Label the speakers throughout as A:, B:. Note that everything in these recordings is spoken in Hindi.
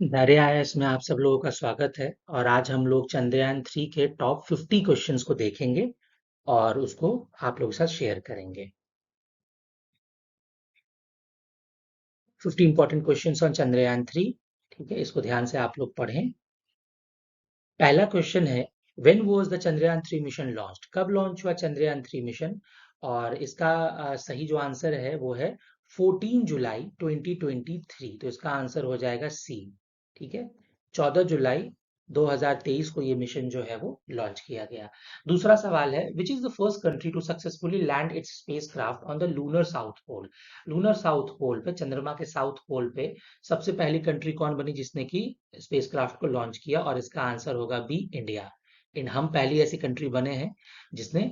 A: धैर्य आईएएस में आप सब लोगों का स्वागत है और आज हम लोग चंद्रयान 3 के टॉप 50 क्वेश्चंस को देखेंगे और उसको आप लोगों के साथ शेयर करेंगे। 50 इंपॉर्टेंट क्वेश्चंस ऑन चंद्रयान 3। ठीक है, इसको ध्यान से आप लोग पढ़ें। पहला क्वेश्चन है, when was the Chandrayaan 3 mission launched? कब लॉन्च हुआ चंद्रयान 3 मिशन? और इसका सही जो आंसर है वो है 14 जुलाई 2023। तो इसका आंसर हो जाएगा सी। ठीक है, 14 जुलाई 2023 को ये मिशन जो है वो लॉन्च किया गया। दूसरा सवाल है, which is the first country to successfully land its spacecraft on the lunar south pole? Lunar south pole पे, चंद्रमा के साउथ पोल पे सबसे पहली कंट्री कौन बनी जिसने की स्पेसक्राफ्ट को लॉन्च किया? और इसका आंसर होगा बी, इंडिया। इन हम पहली ऐसी कंट्री बने हैं जिसने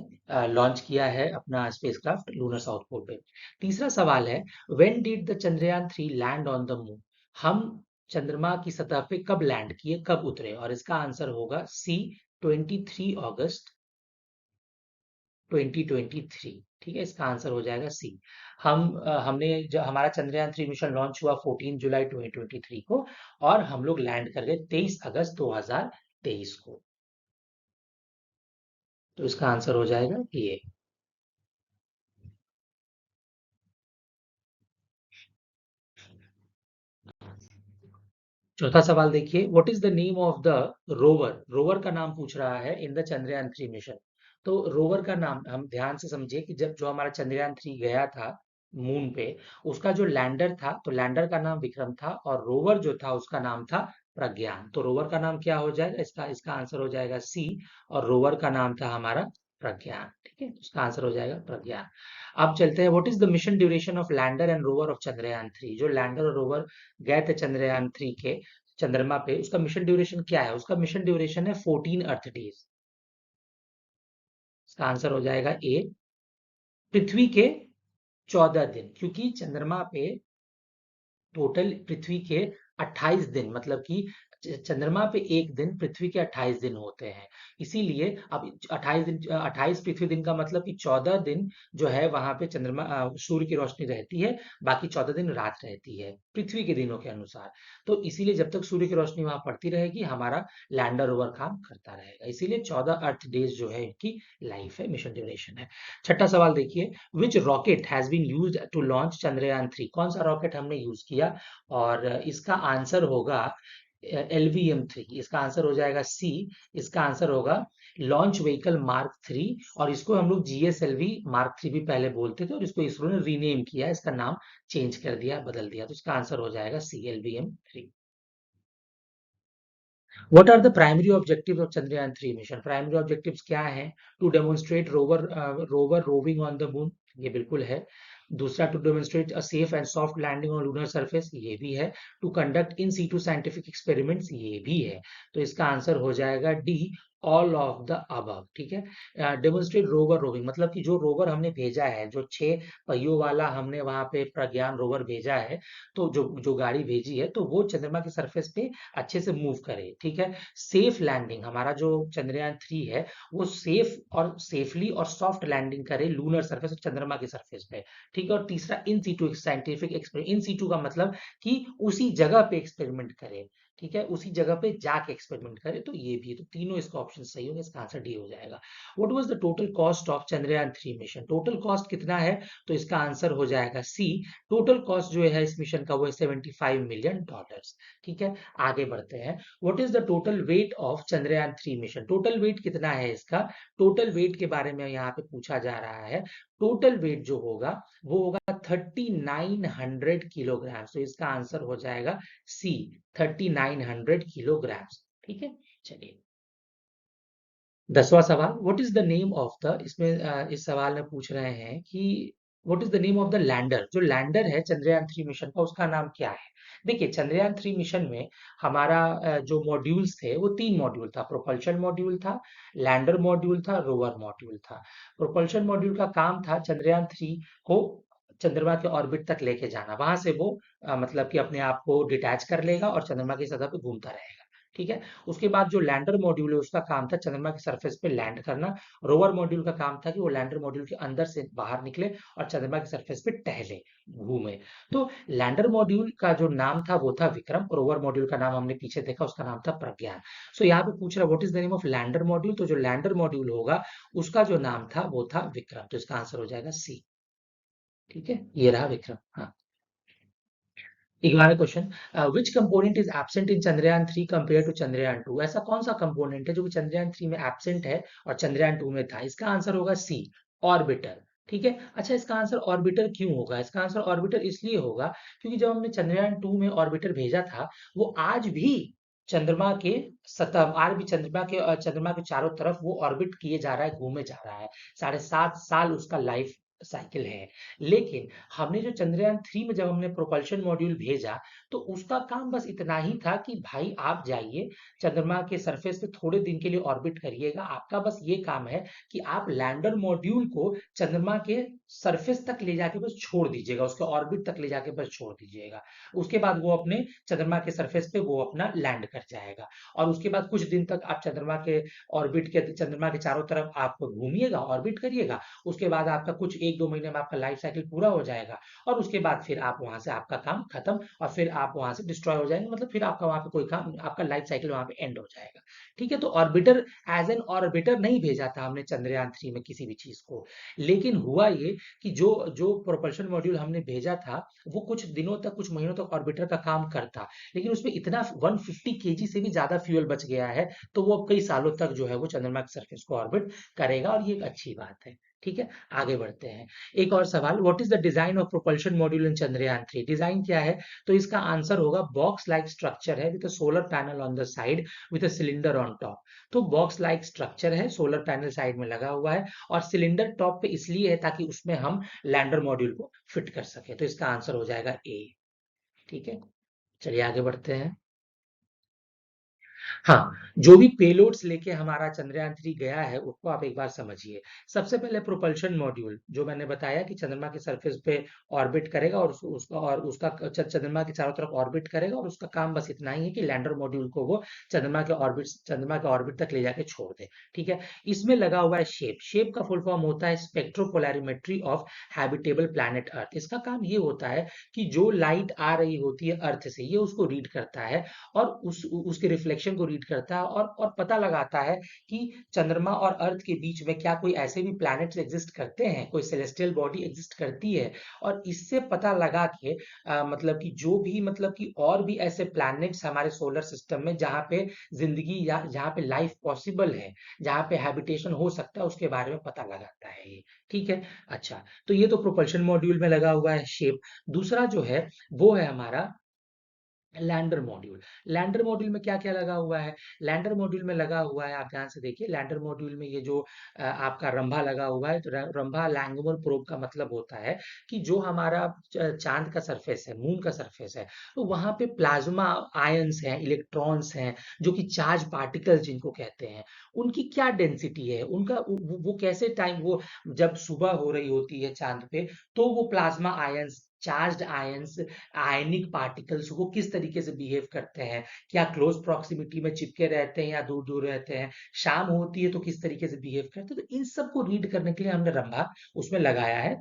A: लॉन्च किया है अपना स्पेसक्राफ्ट लूनर साउथ पोल पे। तीसरा सवाल है, when did the Chandrayaan 3 land on the moon? हम चंद्रमा की सतह पे कब लैंड किए, कब उतरे? और इसका आंसर होगा सी, 23 अगस्त 2023। ठीक है, इसका आंसर हो जाएगा सी। हमने जो हमारा चंद्रयान 3 मिशन लॉन्च हुआ 14 जुलाई 2023 को और हम लोग लैंड कर गए 23 अगस्त 2023 को। तो इसका आंसर हो जाएगा ये। चौथा सवाल देखिए, what is the name of the rover? Rover का नाम पूछ रहा है इन द चंद्रयान 3 मिशन। तो रोवर का नाम हम ध्यान से समझिए कि जब जो हमारा चंद्रयान 3 गया था मून पे, उसका जो लैंडर था, तो लैंडर का नाम विक्रम था और रोवर जो था उसका नाम था प्रज्ञान। तो रोवर का नाम क्या हो जाएगा? इसका इसका आंसर हो जाएगा सी। और रोवर का नाम था हमारा प्रज्ञान। ठीक है, उसका आंसर हो जाएगा प्रज्ञान। अब चलते हैं, what is the mission duration of lander and rover of Chandrayaan 3? जो लैंडर और रोवर गए थे चंद्रयान 3 के चंद्रमा पे, उसका मिशन ड्यूरेशन क्या है? उसका मिशन ड्यूरेशन है 14 अर्थ डेज। इसका आंसर हो जाएगा ए, पृथ्वी के 14 दिन। क्योंकि चंद्रमा पे टोटल पृथ्वी के 28 दिन, मतलब कि चंद्रमा पे एक दिन, पृथ्वी के 28 दिन होते हैं। इसीलिए अब 28 दिन, 28 पृथ्वी दिन का मतलब कि 14 दिन जो है वहां पे चंद्रमा सूर्य की रोशनी रहती है, बाकी 14 दिन रात रहती है पृथ्वी के दिनों के अनुसार। तो इसीलिए जब तक सूर्य की रोशनी वहां पड़ती रहेगी, हमारा लैंडर रोवर काम करता रहेगा। इसीलिए 14 अर्थ डेज जो है इनकी लाइफ है, मिशन ड्यूरेशन है। छठा सवाल देखिए, which rocket has been used to launch Chandrayaan 3? कौन सा रॉकेट हमने यूज किया? और इसका आंसर होगा LVM 3। इसका आंसर हो जाएगा सी। इसका आंसर होगा लॉन्च व्हीकल Mark 3। और इसको हम लोग GSLV Mark 3 भी पहले बोलते थे और इसको इसरो ने रीनेम किया, इसका नाम चेंज कर दिया, बदल दिया। तो इसका आंसर हो जाएगा सी, LVM 3। What are the primary objectives of Chandrayaan 3 mission? Primary objectives क्या हैं? To demonstrate rover roving on the moon, ये बिल्कुल है। दूसरा, to demonstrate a safe and soft landing on lunar surface, ये भी है। To conduct in situ scientific experiments, ये भी है। तो इसका आंसर हो जाएगा D, all of the above. ठीक है, डेमोन्स्ट्रेट रोवर रोविंग मतलब कि जो रोवर हमने भेजा है, जो 6 पहियों वाला हमने वहां पे प्रज्ञान रोवर भेजा है, तो जो जो गाड़ी भेजी है, तो वो चंद्रमा की सरफेस पे अच्छे से मूव करे। ठीक है, सेफ लैंडिंग, हमारा जो चंद्रयान 3 है वो सेफ और सेफली और सॉफ्ट लैंडिंग करे लूनर सरफेस और चंद्रमा की सरफेस पे। ठीक है, और तीसरा, in situ scientific experiment. In situ का मतलब कि उसी जगह पे एक्सपेरिमेंट करे। ठीक है, उसी जगह पे जाके एक्सपेरिमेंट करे। तो ये भी, तो तीनों इसका ऑप्शन सही होगा, इसका आंसर डी हो जाएगा। What was the total cost of Chandrayaan 3 mission? Total cost कितना है? तो इसका आंसर हो जाएगा सी। टोटल कॉस्ट जो है इस मिशन का वो है $75 मिलियन। ठीक है, आगे बढ़ते हैं। What is the total weight of Chandrayaan 3 mission? Total weight कितना है इसका? टोटल वेट के बारे में यहाँ पे पूछा जा रहा है। टोटल वेट जो होगा वो होगा 3900 किलोग्राम। तो इसका आंसर हो जाएगा सी, 3900 किलोग्राम। ठीक है, चलिए। 10वां सवाल, what is the name of the, इसमें इस सवाल में पूछ रहे हैं कि what is the name of the lander? जो लैंडर है चंद्रयान 3 मिशन का, उसका नाम क्या है? देखिए, चंद्रयान 3 मिशन में हमारा जो मॉड्यूल्स थे वो 3 मॉड्यूल था। प्रोपल्शन मॉड्यूल था, लैंडर मॉड्यूल था, रोवर मॉड्यूल था। प्रोपल्शन मॉड्यूल का काम था चंद्रयान 3 को चंद्रमा के ऑर्बिट तक लेके जाना। वहां से वो मतलब कि अपने आप को डिटैच कर लेगा और चंद्रमा की सतह पे घूमता रहेगा। ठीक है। उसके बाद जो लैंडर मॉड्यूल है उसका काम था चंद्रमा के सरफेस पे लैंड करना। रोवर मॉड्यूल का काम था कि वो लैंडर मॉड्यूल के अंदर से बाहर निकले और चंद्रमा के सरफेस पे टहले, घूमे। तो लैंडर मॉड्यूल का जो नाम था वो था विक्रम, रोवर मॉड्यूल का नाम हमने पीछे देखा, उसका नाम था प्रज्ञान। सो यहाँ पे पूछ रहा what is the name of lander module, तो जो लैंडर मॉड्यूल होगा उसका जो नाम था वो था विक्रम, तो इसका आंसर हो जाएगा सी। ठीक है, ये रहा विक्रम। हाँ, 11वां question, which component is absent in Chandrayaan 3 compare to Chandrayaan 2? ऐसा कौन सा कंपोनेंट है जो कि चंद्रयान 3 में एब्सेंट है और चंद्रयान 2 में था? इसका आंसर होगा सी, ऑर्बिटर। ठीक है। अच्छा, इसका आंसर ऑर्बिटर क्यों होगा? इसका आंसर ऑर्बिटर इसलिए होगा क्योंकि जब हमने चंद्रयान 2 में ऑर्बिटर भेजा था, वो आज भी चंद्रमा के सतह, आज भी चंद्रमा के चारों तरफ वो ऑर्बिट किए जा रहा है, घूमे जा रहा है। 7.5 साल उसका लाइफ साइकिल है। लेकिन हमने जो चंद्रयान 3 में जब हमने प्रोपल्शन मॉड्यूल भेजा, तो उसका काम बस इतना ही था कि भाई आप जाइए चंद्रमा के सरफेस पे थोड़े दिन के लिए ऑर्बिट करिएगा। आपका बस ये काम है कि आप लैंडर मॉड्यूल को चंद्रमा के सरफेस तक ले जाके बस छोड़ दीजिएगा, उसके ऑर्बिट तक ले जाके बस छोड़ दीजिएगा। उसके बाद वो अपने चंद्रमा के सरफेस पे वो अपना लैंड कर जाएगा। और उसके बाद कुछ दिन तक आप चंद्रमा के चारों तरफ आप घूमिएगा, ऑर्बिट करिएगा। उसके बाद आपका कुछ 1-2 महीने में आपका लाइफ साइकिल पूरा हो जाएगा और उसके बाद फिर आप वहां से आपका काम खत्म और फिर आप वहां से डिस्ट्रॉय हो जाएंगे, मतलब फिर आपका वहां पे कोई काम, आपका लाइफ साइकिल वहां पे एंड हो जाएगा। ठीक है। तो ऑर्बिटर, एज एन ऑर्बिटर नहीं भेजा था हमने चंद्रयान 3 में किसी भी चीज को। लेकिन हुआ ये कि जो जो प्रोपल्शन मॉड्यूल हमने भेजा था वो कुछ दिनों तक, कुछ महीनों तक ऑर्बिटर का काम करता, लेकिन उसमें इतना 150 केजी से भी ज्यादा फ्यूल बच गया है, तो वो अब कई सालों तक जो है वो चंद्रमा के सरफेस को ऑर्बिट करेगा और ये एक अच्छी बात है। ठीक है, आगे बढ़ते हैं। एक और सवाल, what is the design of propulsion module in Chandrayaan 3? Design क्या है? तो इसका आंसर होगा बॉक्स लाइक स्ट्रक्चर है with a solar panel on the side with a cylinder on top. तो बॉक्स लाइक स्ट्रक्चर है, सोलर पैनल साइड में लगा हुआ है और सिलेंडर टॉप पे इसलिए है ताकि उसमें हम लैंडर मॉड्यूल को फिट कर सके। तो इसका आंसर हो जाएगा ए। ठीक है, चलिए आगे बढ़ते हैं। हाँ, जो भी पेलोड्स लेके हमारा चंद्रयान 3 गया है उसको आप एक बार समझिए। सबसे पहले प्रोपल्शन मॉड्यूल, जो मैंने बताया कि चंद्रमा के सरफेस पे ऑर्बिट करेगा और उसका चंद्रमा के चारों तरफ ऑर्बिट करेगा और उसका काम बस इतना ही है कि लैंडर मॉड्यूल को वो चंद्रमा के ऑर्बिट तक ले जाके छोड़ दे। ठीक है। इसमें लगा हुआ है शेप। शेप का फुल फॉर्म होता है स्पेक्ट्रोपोलैरिमेट्री ऑफ हैबिटेबल प्लैनेट अर्थ। इसका काम ये होता है कि जो लाइट आ रही होती है अर्थ से, ये उसको रीड करता है और उसके रिफ्लेक्शन को रीड करता है और पता लगाता है कि चंद्रमा और अर्थ के बीच में क्या कोई ऐसे भी प्लैनेट्स एग्जिस्ट करते हैं, कोई सेलेस्टियल बॉडी एग्जिस्ट करती है। और इससे पता लगा के मतलब कि जो भी, मतलब कि और भी ऐसे प्लैनेट्स हमारे सोलर सिस्टम में जहाँ पे जिंदगी या जहाँ पे लाइफ पॉसिबल है, जहाँ पे हैबिटेशन हो सकता है, उसके बारे में पता लगाता है ये। ठीक है। अच्छा, तो ये तो प्रोपल्शन मॉड्यूल में लगा हुआ है शेप। दूसरा जो है वो है हमारा लैंडर मॉड्यूल। लैंडर मॉड्यूल में क्या क्या लगा हुआ है? लैंडर मॉड्यूल में लगा हुआ है, आप ध्यान से देखिए, लैंडर मॉड्यूल में ये जो आपका रंभा लगा हुआ है, तो रंभा लैंगोमर प्रोब का मतलब होता है कि जो हमारा चांद का सरफेस है, मून का सरफेस है, तो वहां पे प्लाज्मा आयंस हैं, इलेक्ट्रॉन्स हैं, जो कि चार्ज पार्टिकल्स जिनको कहते हैं, उनकी क्या डेंसिटी है, उनका वो कैसे टाइम, वो जब सुबह हो रही होती है चांद पे, तो वो प्लाज्मा आयंस, चार्ज्ड आयंस, आयनिक पार्टिकल्स वो किस तरीके से बिहेव करते हैं, क्या क्लोज प्रॉक्सिमिटी में चिपके रहते हैं या दूर दूर रहते हैं, शाम होती है तो किस तरीके से बिहेव करते हैं, तो इन सबको रीड करने के लिए हमने रंभा उसमें लगाया है।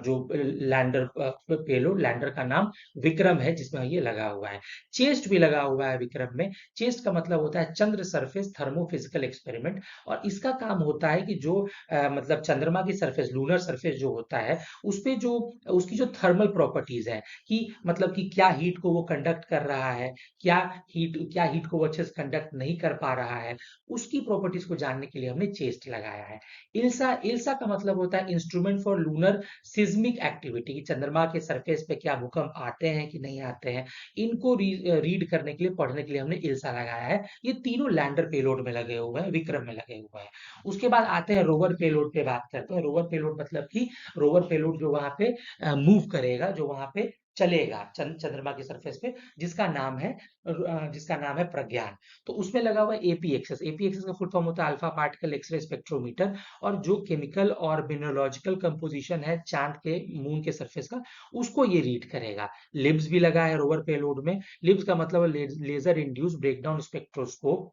A: जो लैंडर पेलोड, लैंडर का नाम विक्रम है जिसमें ये लगा हुआ है। चेस्ट भी लगा हुआ है विक्रम में। चेस्ट का मतलब होता है चंद्र सरफेस थर्मोफिजिकल एक्सपेरिमेंट, और इसका काम होता है कि जो मतलब चंद्रमा की सरफेस, लूनर सरफेस जो होता है, उस पे जो उसकी जो थर्मल प्रॉपर्टीज है, कि मतलब कि क्या हीट को वो कंडक्ट कर रहा है, क्या हीट को वो अच्छे से कंडक्ट नहीं कर पा रहा है, उसकी प्रॉपर्टीज को जानने के लिए हमने चेस्ट लगाया है। इल्सा, इल्सा का मतलब होता है instrument for lunar seismic activity, कि चंद्रमा के सरफेस पे क्या भूकंप आते हैं कि नहीं आते हैं, इनको रीड करने के लिए, पढ़ने के लिए हमने इल्सा लगाया है। ये तीनों लैंडर पेलोड में लगे हुए हैं, विक्रम में लगे हुए हैं। उसके बाद आते हैं रोवर पेलोड पे, बात करते हैं। रोवर पेलोड मतलब कि रोवर पेलोड जो वहां पे मूव करेगा, जो वहां पे चलेगा चंद्रमा की सरफेस पे, जिसका नाम है प्रज्ञान। तो उसमें लगा हुआ एपीएक्सएस। एपीएक्सएस का फुल फॉर्म होता है अल्फा पार्टिकल एक्सरे स्पेक्ट्रोमीटर। और जो केमिकल और मिनरलॉजिकल कंपोजिशन है चांद के, मून के सरफेस का, उसको ये रीड करेगा। लिब्स भी लगा है रोवर पेलोड में। लिब्स का मतलब लेजर इंड्यूस ब्रेकडाउन स्पेक्ट्रोस्कोप।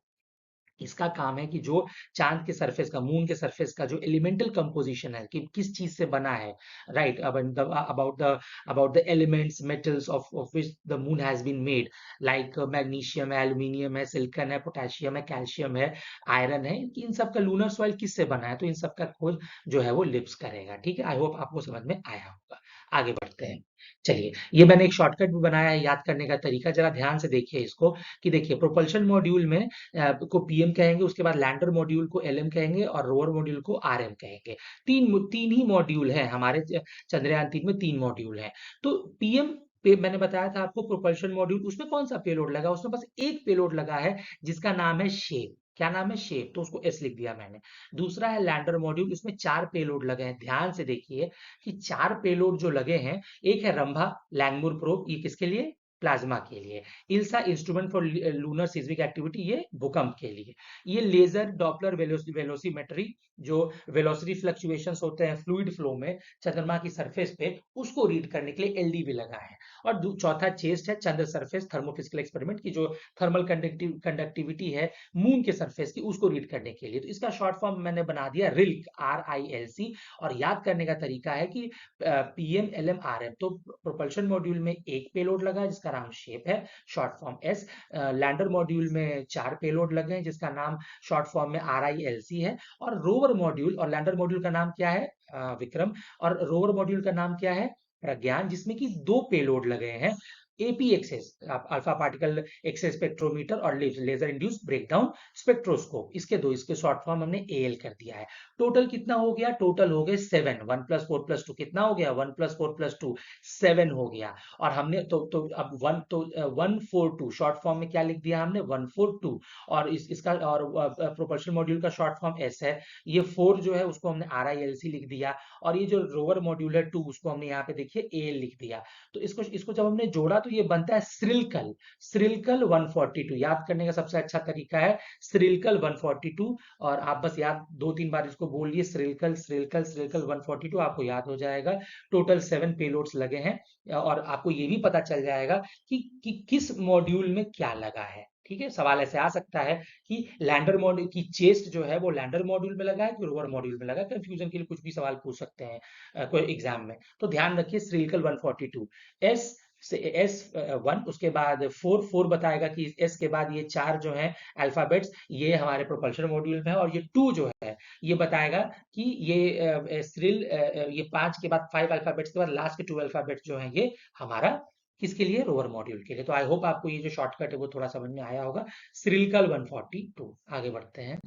A: इसका काम है कि जो चांद के सरफेस का, मून के सरफेस का जो एलिमेंटल कंपोजिशन है कि किस चीज से बना है, right, about the elements metals of which the moon has been made, like magnesium है, एल्यूमिनियम है, सिलिकॉन है, पोटेशियम है, कैल्शियम है, आयरन है, इन सब का लूनर सॉइल किससे बना है, तो इन सब का खोज जो है वो लिप्स करेगा। ठीक है, आई होप आपको समझ में आया होगा। आगे बढ़ते हैं। चलिए, ये मैंने एक शॉर्टकट भी बनाया है याद करने का तरीका, जरा ध्यान से देखिए इसको। कि देखिए, प्रोपल्शन मॉड्यूल में को पीएम कहेंगे, उसके बाद लैंडर मॉड्यूल को एलएम कहेंगे और रोवर मॉड्यूल को आरएम कहेंगे। तीन ही मॉड्यूल हैं हमारे चंद्रयान 3 में, 3 मॉड्यूल हैं। तो पीएम पे मैंने बताया था आपको, प्रोपल्शन मॉड्यूल, उसमें कौन सा पेलोड लगा, उसमें बस एक पेलोड लगा है जिसका नाम है शेप। क्या नाम है? शेप, तो उसको एस लिख दिया मैंने। दूसरा है लैंडर मॉड्यूल, उसमें 4 पेलोड लगे हैं। ध्यान से देखिए कि 4 पेलोड जो लगे हैं, एक है रंभा लैंगमुर प्रोब, ये किसके लिए? प्लाज्मा के लिए। ILSA instrument for lunar seismic activity, ये भूकंप के लिए। ये लेजर डॉपलर वेलोसिमेट्री, जो वेलोसिटी फ्लक्चुएशंस होते हैं फ्लूइड फ्लो में चंद्रमा की सरफेस पे, उसको रीड करने के लिए एलडीवी लगा है। और चौथा चेस्ट है चंद्र सरफेस थर्मोफिजिकल एक्सपेरिमेंट की, जो थर्मल कंडक्टिविटी है मून के सरफेस की, उसको रीड करने के लिए। तो इसका शॉर्ट फॉर्म मैंने बना दिया रिल्क, RILC। और याद करने का तरीका है कि पीएम एलएम आरएम। तो प्रोपल्शन मॉड्यूल में एक पेलोड लगा है जिसका नाम शेप है, short form S. Lander module में 4 पेलोड लगे हैं जिसका नाम शॉर्ट फॉर्म में RILC है। और रोवर मॉड्यूल और लैंडर मॉड्यूल का नाम क्या है? विक्रम। और रोवर मॉड्यूल का नाम क्या है? प्रज्ञान, जिसमें कि 2 पेलोड लगे हैं, APXS alpha particle X-ray spectrometer और लेजर इंड्यूस ब्रेकडाउन स्पेक्ट्रोस्कोप। इसके शॉर्ट फॉर्म हमने एएल कर दिया है। टोटल कितना हो गया? टोटल हो गए 7। 1 + 4 + 2 कितना हो गया? 1 + 4 + 2 7 हो गया। और हमने तो अब 142 शॉर्ट फॉर्म में क्या लिख दिया हमने? 142। और इसका और प्रोपल्शन मॉड्यूल का शॉर्ट फॉर्म एस है। ये 4 जो है उसको हमने RILC लिख दिया। और ये जो रोवर मॉड्यूल है 2, उसको हमने यहाँ पे देखिए एएल लिख दिया। तो इसको जब हमने जोड़ा तो ये बनता है सृलकल। सृलकल 142 याद करने का सबसे अच्छा तरीका है सृलकल 142। और आप बस याद 2-3 बार इसको बोल लिए, सृलकल सृलकल सृलकल 142, आपको याद हो जाएगा। टोटल 7 पेलोड्स लगे हैं। और आपको ये भी पता चल जाएगा कि किस मॉड्यूल में क्या लगा है। ठीक है, सवाल ऐसे आ सकता है कि लैंडर मॉड्यूल की चेस्ट जो है वो लैंडर मॉड्यूल में लगा है कि रोवर मॉड्यूल में लगा है। कंफ्यूजन के लिए कुछ भी सवाल पूछ सकते हैं कोई एग्जाम में। तो ध्यान रखिए सृलकल 142 एस से S1, उसके बाद 4 बताएगा कि एस के बाद ये 4 जो है अल्फाबेट्स, ये हमारे प्रोपल्शन मॉड्यूल में है। और ये 2 जो है ये बताएगा कि ये 5 के बाद 5 अल्फाबेट्स के बाद लास्ट के 2 अल्फाबेट्स जो है ये हमारा किसके लिए? रोवर मॉड्यूल के लिए। तो आई होप आपको ये जो शॉर्टकट है वो थोड़ा समझ में आया होगा। सृलकल 142। आगे बढ़ते हैं।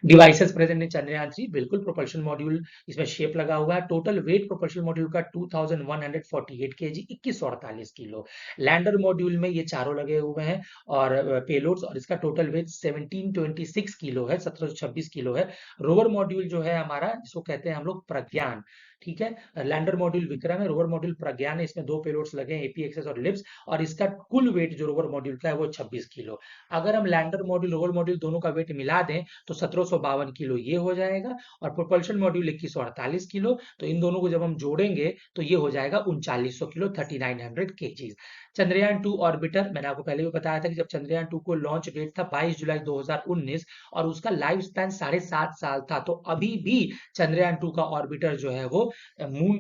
A: डिवाइसेस प्रेजेंट इन चंद्रयान 3, बिल्कुल प्रोपल्शन मॉड्यूल इसमें शेप लगा हुआ है। टोटल वेट प्रोपल्शन मॉड्यूल का 2148 केजी, 2148 किलो। लैंडर मॉड्यूल में ये चारों लगे हुए हैं और पेलोड्स, और इसका टोटल वेट 1726 किलो है, 1726 किलो है। रोवर मॉड्यूल जो है हमारा, जिसको कहते हैं हम लोग प्रज्ञान, ठीक है। लैंडर मॉड्यूल विक्रम है, रोवर मॉड्यूल प्रज्ञान है। इसमें 2 पेलोड्स लगे हैं, एपीएक्सएस और लिप्स। और इसका कुल वेट जो रोवर मॉड्यूल का है वो 26 किलो। अगर हम लैंडर मॉड्यूल रोवर मॉड्यूल दोनों का वेट मिला दें तो 1752 किलो ये हो जाएगा। और प्रोपल्शन मॉड्यूल 2148 किलो। तो इन दोनों को जब हम जोड़ेंगे तो ये हो जाएगा 3900 किलो, 3900 केजीज। चंद्रयान 2 ऑर्बिटर, मैंने आपको पहले भी बताया था कि जब चंद्रयान 2 को लॉन्च डेट था 22 जुलाई 2019 और उसका लाइफ स्पैन 7.5 साल था। तो अभी भी चंद्रयान 2 का ऑर्बिटर जो है वो मून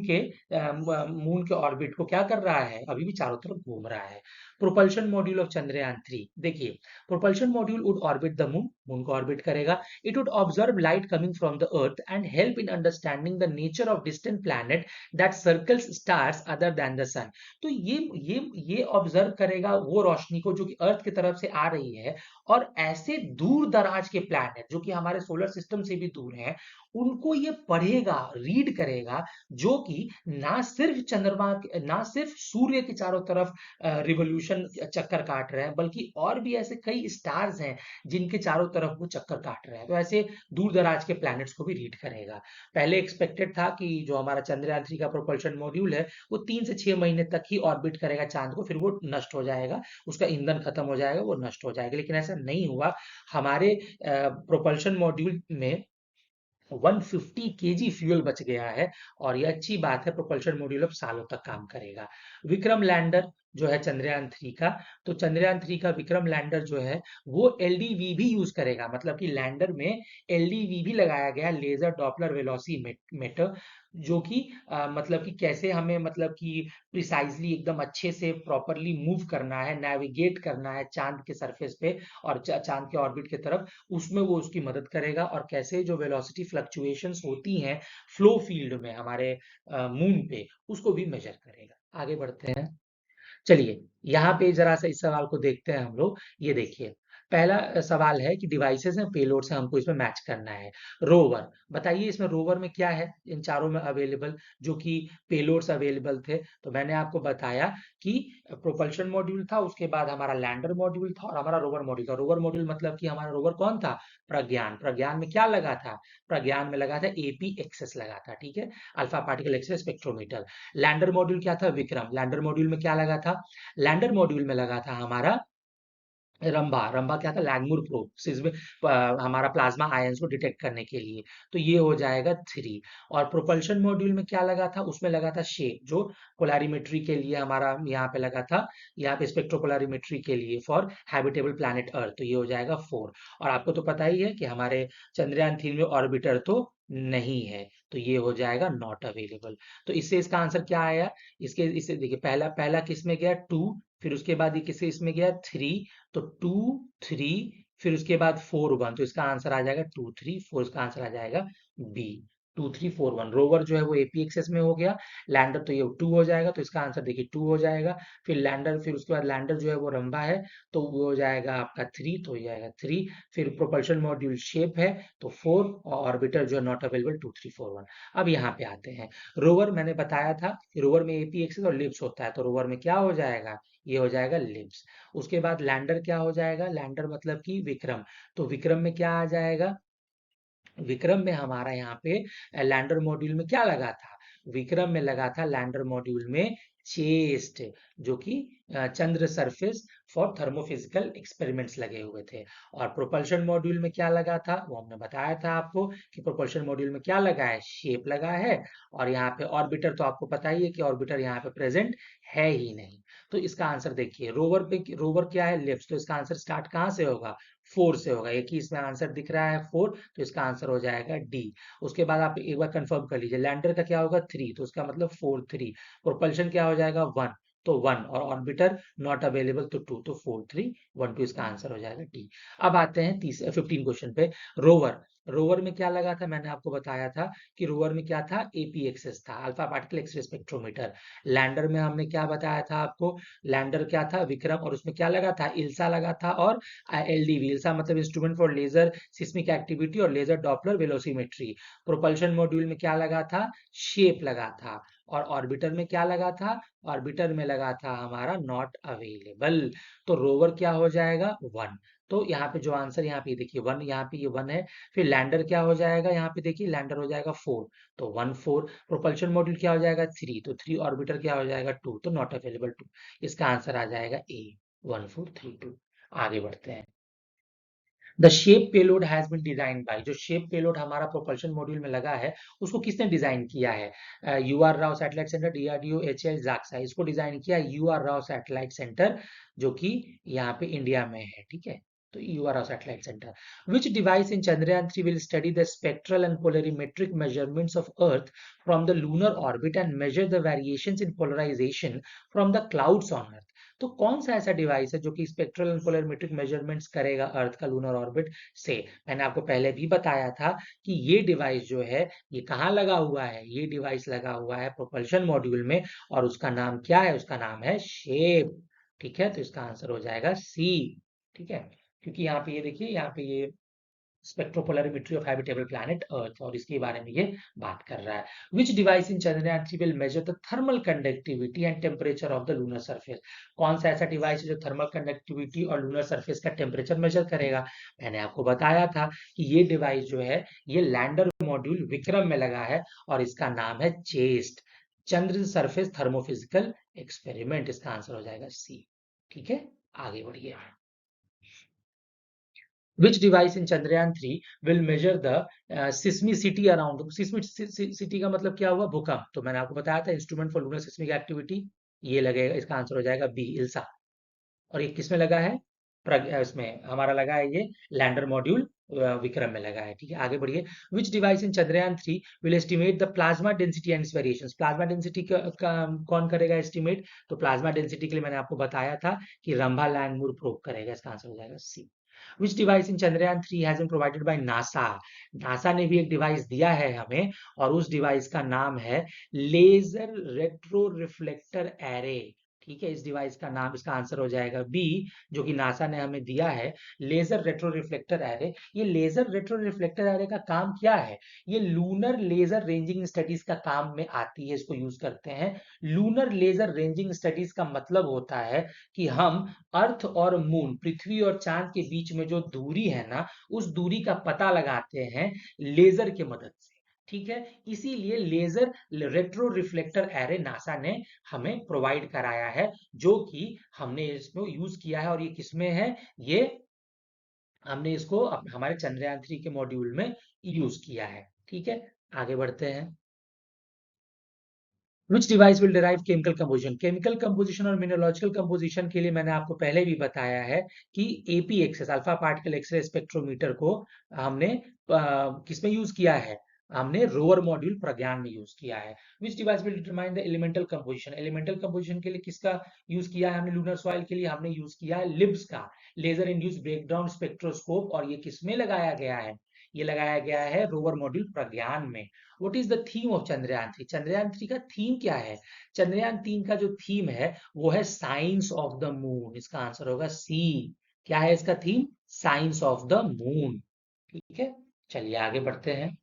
A: के ऑर्बिट को क्या कर रहा है? अभी भी चारों तरफ घूम रहा है। प्रोपल्शन मॉड्यूल ऑफ चंद्रयान 3, देखिए, propulsion module would orbit the moon, moon को ऑर्बिट करेगा। It would observe light coming from the earth and help in understanding the nature of distant planet that circles stars other than the sun। तो ये ऑब्जर्व करेगा वो रोशनी को जो कि अर्थ की तरफ से आ रही है, और ऐसे दूर दराज के प्लैनेट जो कि हमारे सोलर सिस्टम से भी दूर हैं, उनको ये पढ़ेगा, रीड करेगा था, जो कि ना सिर्फ सूर्य के चारों तरफ रिवोल्यूशन चक्कर काट रहे हैं, बल्कि और भी ऐसे कई स्टार्स हैं जिनके चारों तरफ वो चक्कर काट रहे हैं। तो ऐसे दूर दराज के प्लैनेट्स को भी रीड करेगा। पहले एक्सपेक्टेड था कि जो हमारा चंद्रयान 3 का प्रोपल्शन मॉड्यूल है वो 3 से 6 महीने तक ही ऑर्बिट करेगा चांद को, फिर वो नष्ट हो जाएगा, उसका ईंधन खत्म हो जाएगा, वो नष्ट हो जाएगा। लेकिन ऐसा नहीं हुआ। हमारे प्रोपल्शन मॉड्यूल में 150 केजी फ्यूल बच गया है, और ये अच्छी बात है। प्रोपल्शन मॉड्यूल अब सालों तक काम करेगा। विक्रम लैंडर जो है चंद्रयान 3 का, तो चंद्रयान 3 का विक्रम लैंडर जो है वो एलडीवी भी यूज करेगा, मतलब कि लैंडर में एलडीवी भी लगाया गया, लेजर डॉपलर वेलोसिमीटर, जो कि मतलब कि कैसे हमें, मतलब कि प्रिसाइजली एकदम अच्छे से प्रॉपरली मूव करना है, नेविगेट करना है चांद के सरफेस पे और चांद के ऑर्बिट की तरफ, उसमें वो उसकी मदद करेगा। और कैसे जो वेलोसिटी फ्लक्चुएशंस होती हैं फ्लो फील्ड में हमारे मून पे, उसको भी मेजर करेगा। आगे बढ़ते हैं। चलिए, यहाँ पे जरा सा इस सवाल को देखते हैं हम लोग। ये देखिए, पहला सवाल है कि डिवाइसेस हैं, पेलोड से हमको इसमें मैच करना है। रोवर, बताइए इसमें रोवर में क्या है इन चारों में अवेलेबल, जो कि पेलोड्स अवेलेबल थे। तो मैंने आपको बताया कि प्रोपल्शन मॉड्यूल था, उसके बाद हमारा लैंडर मॉड्यूल था, और हमारा रोवर मॉड्यूल था। रोवर मॉड्यूल मतलब कि हमारा रोवर कौन था? प्रज्ञान। प्रज्ञान में क्या लगा था? प्रज्ञान में लगा था एपी एक्सेस लगा था, ठीक है, alpha particle X-ray spectrometer. Lander module क्या था? विक्रम। लैंडर मॉड्यूल में क्या लगा था? लैंडर मॉड्यूल में लगा था हमारा रंभा। रंभा क्या था? लैंगमुर प्रोब, जिसमें हमारा प्लाज्मा आयंस को डिटेक्ट करने के लिए। तो ये हो जाएगा 3। और प्रोपल्शन मॉड्यूल में क्या लगा था? उसमें लगा था शेप, जो पोलैरिमेट्री के लिए हमारा यहाँ पे लगा था, यहाँ पे स्पेक्ट्रोपोलैरिमेट्री के लिए फॉर हैबिटेबल प्लैनेट अर्थ। तो ये हो जाएगा 4। और आपको तो पता ही है कि हमारे चंद्रयान 3 में ऑर्बिटर तो नहीं है, तो ये हो जाएगा नॉट अवेलेबल। तो इससे इसका आंसर क्या आया? इससे देखिए, पहला पहला किस में गया? 2, फिर उसके बाद ये किससे इसमें गया? 3। तो 2, 3, फिर उसके बाद 4, 1, तो इसका आंसर आ जाएगा 2, 3, 4, इसका आंसर आ जाएगा बी। 2, 3, 4, 1। रोवर जो है वो एपी एक्सेस में हो गया। लैंडर तो ये 2 हो जाएगा, तो इसका आंसर देखिए 2 हो जाएगा। फिर लैंडर, फिर उसके बाद लैंडर जो है वो रंभा है, तो वो हो जाएगा आपका 3, तो हो जाएगा 3। फिर प्रोपल्शन मॉड्यूल शेप है, तो 4, और ऑर्बिटर जो है नॉट अवेलेबल, 2, 3, 4, 1। अब यहाँ पे आते हैं। रोवर, मैंने बताया था कि रोवर में एपी एक्सेस और लिप्स होता है, तो रोवर में क्या हो जाएगा? ये हो जाएगा लिप्स। उसके बाद लैंडर क्या हो जाएगा? लैंडर मतलब कि विक्रम। तो विक्रम में क्या आ जाएगा? विक्रम में हमारा यहाँ पे लैंडर मॉड्यूल में क्या लगा था? विक्रम में लगा था लैंडर मॉड्यूल में चेस्ट, जो कि चंद्र सरफेस फॉर थर्मोफिजिकल एक्सपेरिमेंट्स लगे हुए थे। और प्रोपल्शन मॉड्यूल में क्या लगा था? वो हमने बताया था आपको कि प्रोपल्शन मॉड्यूल में क्या लगा है? शेप लगा है। और यहाँ पे ऑर्बिटर तो आपको पता ही है कि ऑर्बिटर यहाँ पे प्रेजेंट है ही नहीं। तो इसका आंसर देखिए, रोवर पे, रोवर क्या है? लिफ्ट, तो इसका आंसर स्टार्ट कहाँ से होगा? 4 से होगा। एक ही इसमें आंसर दिख रहा है 4, तो इसका आंसर हो जाएगा डी। उसके बाद आप एक बार कंफर्म कर लीजिए, लैंडर का क्या होगा? 3, तो उसका मतलब 4, 3। प्रोपल्शन क्या हो जाएगा? 1, तो 1, और ऑर्बिटर नॉट अवेलेबल, तो 2, तो 4, 3, 1, 2, इसका आंसर हो जाएगा डी। अब आते हैं 15 क्वेश्चन पे। रोवर, रोवर में क्या लगा था? मैंने आपको बताया था कि रोवर में क्या था? एपी एक्सेस था, alpha particle X-ray spectrometer. Lander में हमने क्या बताया था आपको? लैंडर क्या था? विक्रम, और उसमें क्या लगा था? इल्सा लगा था, और एलडीवी, इल्सा मतलब instrument for laser seismic activity और laser Doppler velocimetry. Propulsion module में क्या लगा था? शेप लगा था। और ऑर्बिटर में क्या लगा था? ऑर्बिटर में लगा था हमारा नॉट अवेलेबल। तो रोवर क्या हो जाएगा? 1। तो यहाँ पे जो आंसर, यहाँ पे देखिए 1, यहाँ पे ये 1 है। फिर लैंडर क्या हो जाएगा? यहाँ पे देखिए लैंडर हो जाएगा 4, तो 1, 4। प्रोपल्शन मॉड्यूल क्या हो जाएगा? 3, तो 3। ऑर्बिटर क्या हो जाएगा? 2, तो नॉट अवेलेबल 2। इसका आंसर आ जाएगा ए, 1, 4, 3, 2। आगे बढ़ते हैं। The shape payload has been design by, जो शेप पेलोड हमारा प्रोपल्शन मॉड्यूल में लगा है, उसको किसने डिजाइन किया है? U R Rao satellite centre, DRDO, HAL, JAXA, इसको डिजाइन किया U R Rao satellite centre, जो कि यहाँ पे इंडिया में है, ठीक है। तो U R Rao satellite centre. Which device in Chandrayaan 3 will study the spectral and polarimetric measurements of earth from the lunar orbit and measure the variations in polarization from the clouds on earth? तो कौन सा ऐसा डिवाइस है जो कि स्पेक्ट्रल एंड पोलरिमेट्रिक मेजरमेंट्स करेगा अर्थ का लूनर ऑर्बिट से? मैंने आपको पहले भी बताया था कि ये डिवाइस जो है, ये कहाँ लगा हुआ है? ये डिवाइस लगा हुआ है प्रोपल्शन मॉड्यूल में, और उसका नाम क्या है? उसका नाम है शेप, ठीक है। तो इसका आंसर हो जाएगा सी, ठीक है। क्योंकि यहाँ पे ये देखिए, यहाँ पे ये स्पेक्ट्रोपोलरिमेट्री ऑफ हैबिटेबल प्लैनेट अर्थ, और इसके बारे में ये बात कर रहा है। विच device in Chandrayaan 3 will measure the thermal conductivity and temperature of the lunar surface? कौन सा ऐसा डिवाइस है जो थर्मल कंडक्टिविटी और लूनर सरफेस का टेम्परेचर मेजर करेगा? मैंने आपको बताया था कि ये डिवाइस जो है ये लैंडर मॉड्यूल विक्रम में लगा है और इसका नाम है चेस्ट, चंद्र सरफेस थर्मोफिजिकल एक्सपेरिमेंट। इसका आंसर हो जाएगा सी। ठीक है, आगे बढ़िए। Which device in Chandrayaan 3 will measure the seismicity around? Seismicity का मतलब क्या हुआ? भूकंप। तो मैंने आपको बताया था instrument for lunar seismic activity, ये लगेगा, इसका आंसर हो जाएगा बी, इल्सा। और ये किसमें लगा है? इसमें हमारा लगा है ये लैंडर मॉड्यूल विक्रम में लगा है। ठीक है, आगे बढ़िए। विच device in Chandrayaan 3 will estimate the plasma density and it's variations? Plasma density का कौन करेगा एस्टिमेट? तो प्लाज्मा डेंसिटी के लिए मैंने आपको बताया था कि रंभा लैंडमूर प्रोब करेगा। इसका आंसर हो जाएगा सी। Which device in Chandrayaan 3 has been provided by NASA? NASA ने भी एक डिवाइस दिया है हमें, और उस डिवाइस का नाम है लेजर रेट्रो रिफ्लेक्टर एरे। ठीक है, इस डिवाइस का नाम, इसका आंसर हो जाएगा बी, जो कि नासा ने हमें दिया है, लेजर रेट्रो रिफ्लेक्टर एरे। ये लेजर रेट्रो रिफ्लेक्टर एरे का काम क्या है? ये लूनर लेजर रेंजिंग स्टडीज का काम में आती है, इसको यूज करते हैं। लूनर लेजर रेंजिंग स्टडीज का मतलब होता है कि हम अर्थ और मून, पृथ्वी और चांद के बीच में जो दूरी है ना, उस दूरी का पता लगाते हैं लेजर के मदद से। ठीक है, इसीलिए laser retro reflector array NASA ने हमें प्रोवाइड कराया है, जो कि हमने इसमें यूज किया है। और ये किसमें है? ये हमने इसको हमारे चंद्रयान 3 के मॉड्यूल में यूज किया है। ठीक है, आगे बढ़ते हैं। Which device will derive chemical composition? Chemical composition और mineralogical composition के लिए मैंने आपको पहले भी बताया है कि APXS alpha particle X-ray spectrometer को हमने किसमें यूज किया है? हमने रोवर मॉड्यूल प्रज्ञान में यूज किया है। Which device will determine the elemental composition? Elemental composition के लिए किसका यूज किया है हमने? लूनर सॉइल के लिए हमने यूज किया है लिब्स का लेजर इंड्यूस्ड ब्रेकडाउन स्पेक्ट्रोस्कोप, और ये किसमें लगाया गया है? ये लगाया गया है रोवर मॉड्यूल प्रज्ञान में। What is the theme of Chandrayaan 3? Chandrayaan 3 का थीम क्या है? चंद्रयान 3 का जो थीम है वो है साइंस ऑफ द मून। इसका आंसर होगा सी। क्या है इसका theme? Science of the moon. ठीक है, चलिए आगे बढ़ते हैं।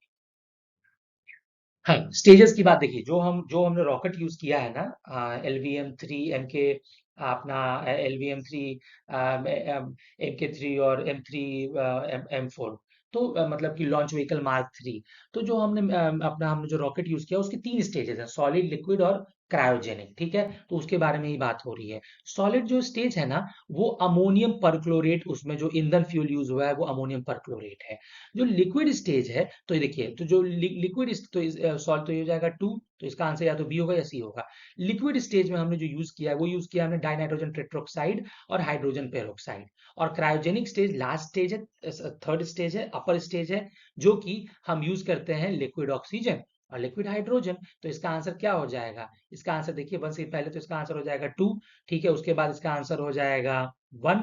A: हाँ, स्टेजेस की बात देखिए, जो हमने रॉकेट यूज किया है ना, LVM-3 MK, अपना LVM-3 MK3 और M3 M4, तो मतलब कि लॉन्च व्हीकल मार्क 3। तो जो हमने जो रॉकेट यूज किया उसके 3 स्टेजेस हैं, सॉलिड, लिक्विड और क्रायोजेनिक। ठीक है, तो उसके बारे में ही बात हो रही है। सॉलिड जो स्टेज है ना, वो अमोनियम परक्लोरेट, उसमें जो ईंधन फ्यूल यूज हुआ है वो अमोनियम परक्लोरेट है। जो लिक्विड स्टेज है, तो ये देखिए, तो जो लिक्विड सॉल्ट, तो ये हो जाएगा 2, तो इसका आंसर या तो बी होगा या सी होगा। लिक्विड स्टेज में हमने जो यूज किया है वो यूज किया हमने डाइनाइट्रोजन टेट्रोक्साइड और हाइड्रोजन पेरोक्साइड। और क्रायोजेनिक स्टेज लास्ट स्टेज है, थर्ड स्टेज है, अपर स्टेज है, जो कि हम यूज करते हैं लिक्विड ऑक्सीजन और लिक्विड हाइड्रोजन। तो इसका आंसर क्या हो जाएगा? इसका आंसर देखिए, 1 से पहले तो इसका आंसर हो जाएगा 2। ठीक है, उसके बाद इसका आंसर हो जाएगा 1,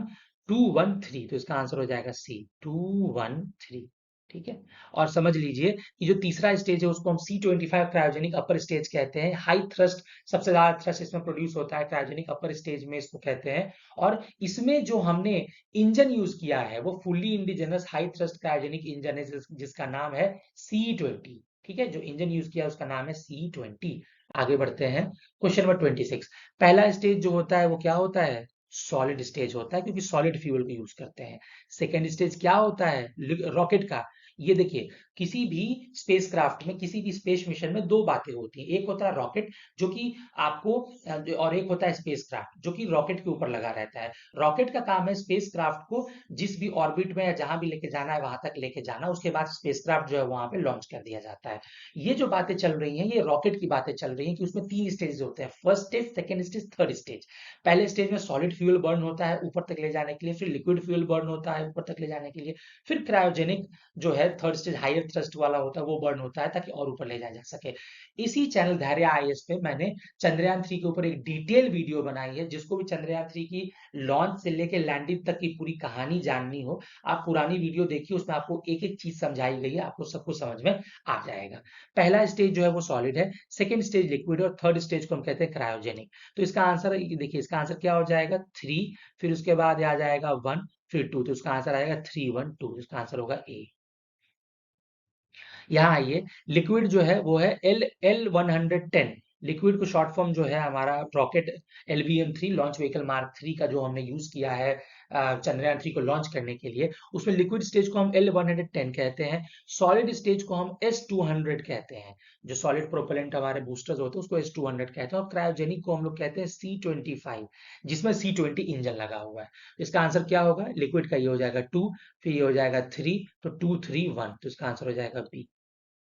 A: 2, 1, 3, तो इसका आंसर हो जाएगा सी, 2, 1, 3। ठीक है, और समझ लीजिए कि जो तीसरा स्टेज है उसको हम C25 क्रायोजेनिक अपर स्टेज कहते हैं। हाई थ्रस्ट, सबसे ज्यादा थ्रस्ट इसमें प्रोड्यूस होता है क्रायोजेनिक अपर स्टेज में, इसको कहते हैं। और इसमें जो हमने इंजन यूज किया है वो fully indigenous high thrust cryogenic engine है, जिसका नाम है C20। ठीक है, जो इंजन यूज किया है उसका नाम है C20। आगे बढ़ते हैं, क्वेश्चन नंबर 26। पहला स्टेज जो होता है वो क्या होता है? सॉलिड स्टेज होता है, क्योंकि सॉलिड फ्यूल को यूज करते हैं। सेकेंड स्टेज क्या होता है? रॉकेट का। ये देखिए, किसी भी स्पेसक्राफ्ट में, किसी भी स्पेस मिशन में दो बातें होती हैं। एक होता है रॉकेट, जो कि आपको और एक होता है स्पेसक्राफ्ट, जो कि रॉकेट के ऊपर लगा रहता है। रॉकेट का काम है स्पेसक्राफ्ट को जिस भी ऑर्बिट में या जहां भी लेके जाना है वहां तक लेके जाना, उसके बाद स्पेसक्राफ्ट जो है वहां पे लॉन्च कर दिया जाता है। ये जो बातें चल रही हैं ये रॉकेट की बातें चल रही हैं कि उसमें 3 स्टेज होते हैं, first stage, second stage, third stage. पहले स्टेज में सॉलिड फ्यूल बर्न होता है ऊपर तक ले जाने के लिए, फिर लिक्विड फ्यूल बर्न होता है ऊपर तक ले जाने के लिए, फिर क्रायोजेनिक जो है थर्ड स्टेज हायर थ्रस्ट वाला होता है वो बर्न होता है ताकि और ऊपर ले जाया जा सके। इसी चैनल धैर्य IAS पे मैंने चंद्रयान 3 के ऊपर एक डिटेल वीडियो बनाई है। जिसको भी चंद्रयान 3 की लॉन्च से लेकर लैंडिंग तक की पूरी कहानी जाननी हो, आप पुरानी वीडियो देखिए, उसमें आपको एक एक चीज समझाई गई है, आपको सब कुछ समझ में आ जाएगा। पहला स्टेज जो है वो सॉलिड है, सेकेंड स्टेज लिक्विड और थर्ड स्टेज को हम कहते हैं क्रायोजेनिक। तो इसका आंसर देखिए, इसका आंसर क्या हो जाएगा? 3, फिर उसके बाद आ जाएगा 1, फिर 2, तो इसका आंसर आएगा 3, 1, 2, इसका आंसर होगा ए। यहाँ आइए, लिक्विड जो है वो है L110। लिक्विड को शॉर्ट फॉर्म जो है हमारा rocket LVM-3 launch vehicle mark 3 का जो हमने यूज किया है चंद्रयान 3 को लॉन्च करने के लिए, उसमें लिक्विड स्टेज को हम L110 कहते हैं, सॉलिड स्टेज को हम S200 कहते हैं। जो सॉलिड प्रोपेलेंट हमारे बूस्टर्स होते हैं उसको S200 कहते हैं, और क्रायोजेनिक को हम लोग कहते हैं C25, जिसमें C20 इंजन लगा हुआ है। इसका आंसर क्या होगा? लिक्विड का ये हो जाएगा 2, फिर ये हो जाएगा 3, तो 2 3 1, तो इसका आंसर हो जाएगा बी,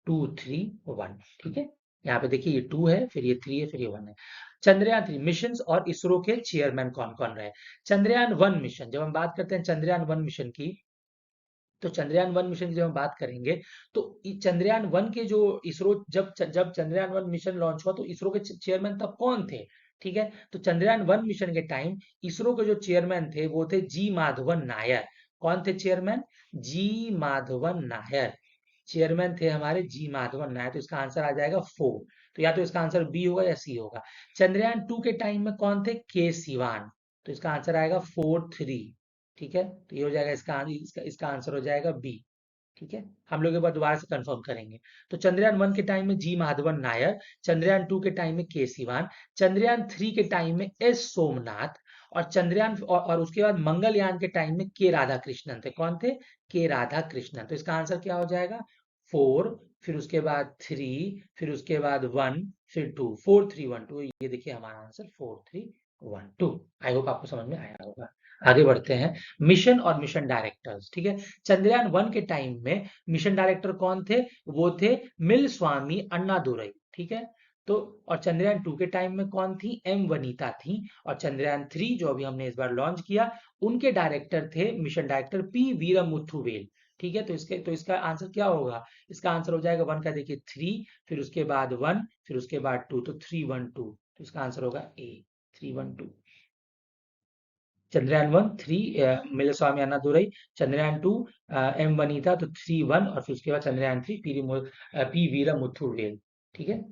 A: 2 3 1। ठीक है, यहाँ पे देखिए ये 2 है, फिर ये 3 है, फिर ये 1 है। चंद्रयान 3 मिशन और इसरो के चेयरमैन कौन कौन रहे? चंद्रयान 1 मिशन, जब हम बात करते हैं चंद्रयान 1 मिशन की, तो चंद्रयान 1 मिशन की जब हम बात करेंगे, तो चंद्रयान 1 के जो इसरो, जब चंद्रयान 1 मिशन लॉन्च हुआ तो इसरो के चेयरमैन तब कौन थे? ठीक है, तो चंद्रयान 1 मिशन के टाइम इसरो के जो चेयरमैन थे वो थे जी माधवन नायर। कौन थे चेयरमैन? जी माधवन नायर। चेयरमैन थे हमारे जी माधवन नायर, तो इसका आंसर आ जाएगा 4। तो या तो इसका आंसर बी होगा या सी होगा। चंद्रयान 2 के टाइम में कौन थे? के सिवान, तो इसका आंसर आएगा 4 3। ठीक है, तो ये हो जाएगा इसका आंसर हो जाएगा बी। ठीक है, हम लोग एक बार दोबारा से कंफर्म करेंगे। तो चंद्रयान 1 के टाइम में जी माधवन नायर, चंद्रयान 2 के टाइम में के सिवान, चंद्रयान 3 के टाइम में एस सोमनाथ, और और उसके बाद मंगलयान के टाइम में के राधा कृष्णन थे। कौन थे? के राधा कृष्णन। तो इसका आंसर क्या हो जाएगा? 4, फिर उसके बाद 3, फिर उसके बाद 1, फिर 2, 4 3 1 2। ये देखिए हमारा आंसर 4 3 1 2। आई होप आपको समझ में आया होगा। आगे बढ़ते हैं, मिशन और मिशन डायरेक्टर्स। ठीक है, चंद्रयान 1 के टाइम में मिशन डायरेक्टर कौन थे? वो थे मिल स्वामी अन्नादुरई। ठीक है, तो और चंद्रयान 2 के टाइम में कौन थी? एम वनीता थी। और चंद्रयान 3 जो अभी हमने इस बार लॉन्च किया, उनके डायरेक्टर थे मिशन डायरेक्टर पी वीरमुथुवेल। ठीक है, तो इसका आंसर क्या होगा? इसका आंसर हो जाएगा 1 का देखिए 3, फिर उसके बाद 1, फिर उसके बाद 2, तो 3 1 2। तो इसका आंसर होगा ए, 3 1 2। चंद्रयान 1 3 मिलस्वामी अन्नादुरई, चंद्रयान 2 एम वनीता, तो 3 1, और फिर उसके बाद चंद्रयान 3 पी वीरमुथुवेल। ठीक है,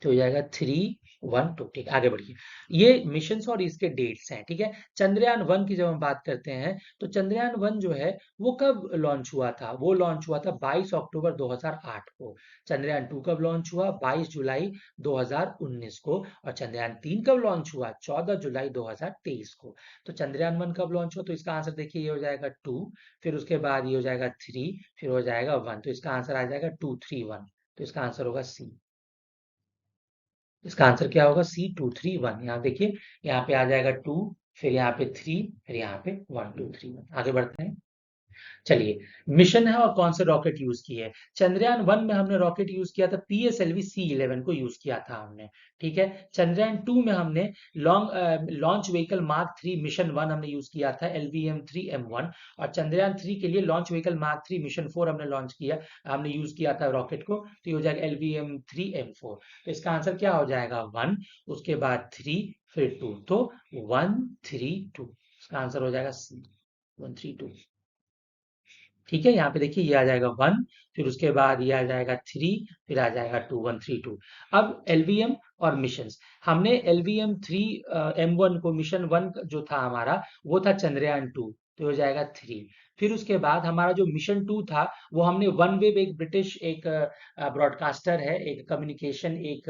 A: तो हो जाएगा 3 1 2। ठीक है, आगे बढ़िए। ये मिशन और इसके डेट्स हैं। ठीक है, चंद्रयान 1 की जब हम बात करते हैं, तो चंद्रयान 1 जो है वो कब लॉन्च हुआ था? वो लॉन्च हुआ था 22 अक्टूबर 2008 को। चंद्रयान 2 कब लॉन्च हुआ? 22 जुलाई 2019 को। और चंद्रयान 3 कब लॉन्च हुआ? 14 जुलाई 2023 को। तो चंद्रयान 1 कब लॉन्च हुआ? तो इसका आंसर देखिए, ये हो जाएगा 2, फिर उसके बाद ये हो जाएगा 3, फिर हो जाएगा 1, तो इसका आंसर आ जाएगा 2 3 1। तो इसका आंसर होगा सी। इसका आंसर क्या होगा? सी 2 3 1। यहाँ देखिए, यहाँ पे आ जाएगा 2, फिर यहाँ पे 3, फिर यहाँ पे 1 2 3 1। आगे बढ़ते हैं। चलिए, मिशन है और कौन से रॉकेट यूज किए हैं? चंद्रयान 1 में हमने रॉकेट यूज किया था PSLV C11 को यूज किया था हमने। ठीक है, चंद्रयान 2 में हमने लॉन्च व्हीकल मार्क 3 मिशन 1 हमने यूज किया था LVM-3M1। और चंद्रयान 3 के लिए लॉन्च व्हीकल मार्क 3 मिशन 4 हमने यूज किया था रॉकेट को, तो ये हो जाएगा LVM-3M4। तो इसका आंसर क्या हो जाएगा? 1, उसके बाद 3, फिर 2, तो 1 3 2। इसका आंसर हो जाएगा सी, 1 3 2। ठीक है, यहाँ पे देखिए ये आ जाएगा 1, फिर उसके बाद ये आ जाएगा 3, फिर आ जाएगा 2 1 3 2। अब एलवीएम और मिशंस, हमने LVM-3M1 को मिशन 1 जो था हमारा, वो था चंद्रयान 2, तो हो जाएगा 3। फिर उसके बाद हमारा जो मिशन 2 था, वो हमने वनवेव, एक ब्रिटिश एक ब्रॉडकास्टर है, एक कम्युनिकेशन एक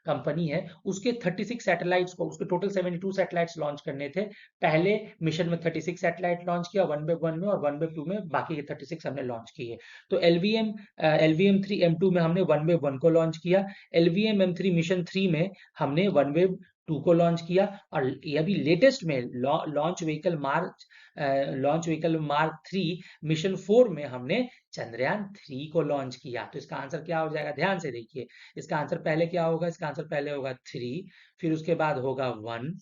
A: कंपनी है, उसके 36 सैटेलाइट्स को, उसके टोटल 72 सैटेलाइट्स लॉन्च करने थे। पहले मिशन में 36 सैटेलाइट लॉन्च किया, वन वेव 1 में, और वन वेव 2 में बाकी के 36 हमने लॉन्च किए। तो LVM-3M2 में हमने वन वेव 1 को लॉन्च किया, LVM-M3 मिशन 3 में हमने वन वेव 2 को लॉन्च किया, और ये अभी लेटेस्ट में लॉन्च व्हीकल मार्क 3 मिशन 4 में हमने चंद्रयान 3 को लॉन्च किया। तो इसका आंसर क्या हो जाएगा? ध्यान से देखिए, इसका आंसर पहले क्या होगा? इसका आंसर पहले होगा 3, फिर उसके बाद होगा 1,